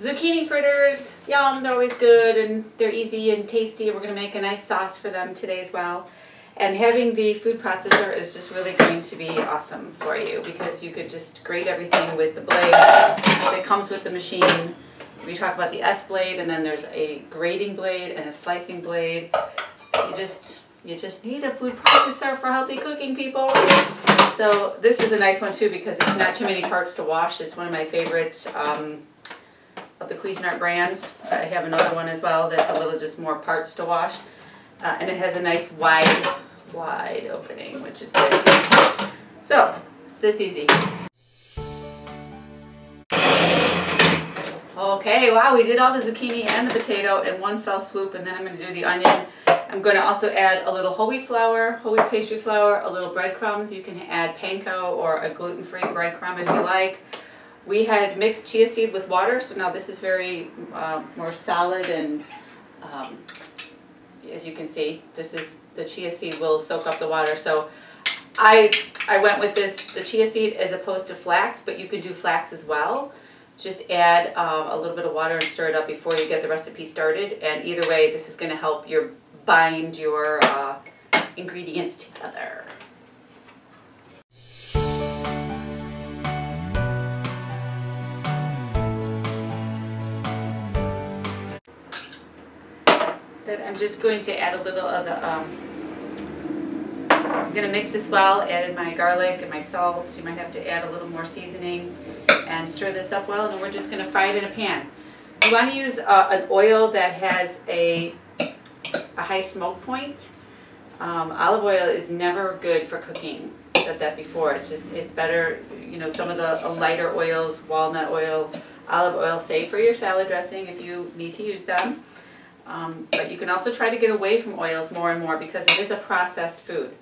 Zucchini fritters, yum, they're always good and they're easy and tasty. We're going to make a nice sauce for them today as well. And having the food processor is just really going to be awesome for you because you could just grate everything with the blade that comes with the machine. We talk about the S blade, and then there's a grating blade and a slicing blade. You just need a food processor for healthy cooking, people. So this is a nice one too because it's not too many parts to wash. It's one of my favorites of the Cuisinart brands. I have another one as well that's a little just more parts to wash. And it has a nice wide opening, which is good. So, it's this easy. Okay, wow, we did all the zucchini and the potato in one fell swoop, and then I'm going to do the onion. I'm going to also add a little whole wheat flour, whole wheat pastry flour, a little breadcrumbs. You can add panko or a gluten-free breadcrumb if you like. We had mixed chia seed with water, so now this is very more solid, and as you can see, this is the chia seed will soak up the water. So I went with the chia seed as opposed to flax, but you could do flax as well. Just add a little bit of water and stir it up before you get the recipe started. And either way, this is going to help bind your ingredients together. Then I'm just going to add a little of the, I'm going to mix this well, added my garlic and my salt. You might have to add a little more seasoning and stir this up well, and then we're just going to fry it in a pan. You want to use an oil that has a high smoke point. Olive oil is never good for cooking. I've said that before. It's better, you know, some of the lighter oils, walnut oil, olive oil, safe for your salad dressing if you need to use them. But you can also try to get away from oils more and more because it is a processed food.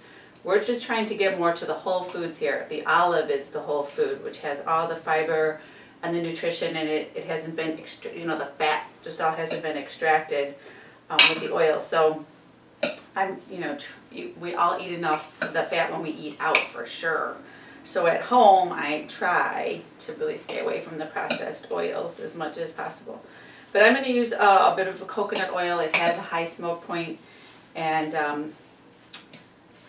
We're just trying to get more to the whole foods here. The olive is the whole food, which has all the fiber and the nutrition, and it hasn't been, the fat just all hasn't been extracted with the oil. So we all eat enough of the fat when we eat out for sure. So at home, I try to really stay away from the processed oils as much as possible. But I'm going to use a bit of a coconut oil. It has a high smoke point, and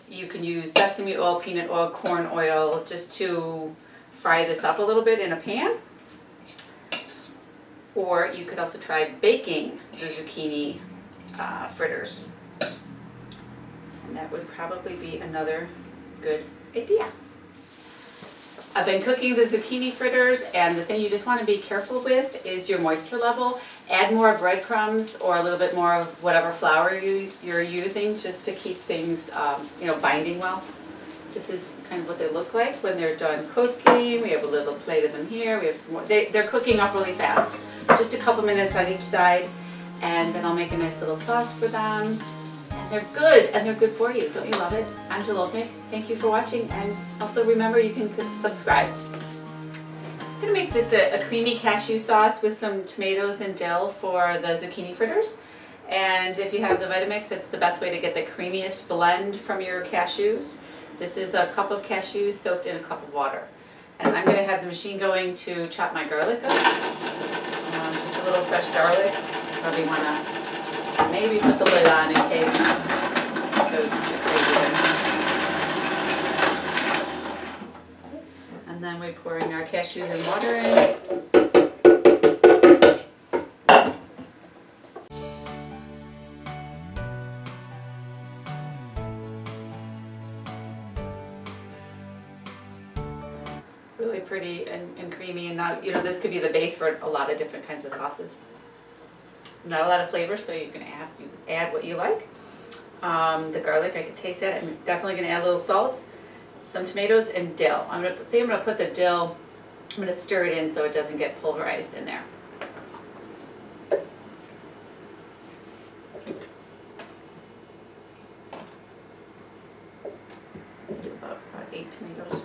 you can use sesame oil, peanut oil, corn oil, just to fry this up a little bit in a pan. Or you could also try baking the zucchini fritters. And that would probably be another good idea. I've been cooking the zucchini fritters, and the thing you just want to be careful with is your moisture level. Add more breadcrumbs or a little bit more of whatever flour you're using just to keep things binding well. This is kind of what they look like when they're done cooking. We have a little plate of them here. We have some more. They're cooking up really fast. Just a couple minutes on each side, and then I'll make a nice little sauce for them. And they're good, and they're good for you. Don't you love it? I'm Jalopnik. Thank you for watching, and also remember you can subscribe. I'm going to make just a creamy cashew sauce with some tomatoes and dill for the zucchini fritters. And if you have the Vitamix, it's the best way to get the creamiest blend from your cashews. This is a cup of cashews soaked in a cup of water. And I'm going to have the machine going to chop my garlic up. Just a little fresh garlic. Probably want to maybe put the lid on in case it goes too crazy. And then we're pouring our cashews and water in. Really pretty and creamy, and now this could be the base for a lot of different kinds of sauces. Not a lot of flavor, so you're going to have to add what you like. The garlic, I can taste that. I'm definitely going to add a little salt, some tomatoes, and dill. I'm going to put the dill. I'm going to stir it in so it doesn't get pulverized in there. About 8 tomatoes.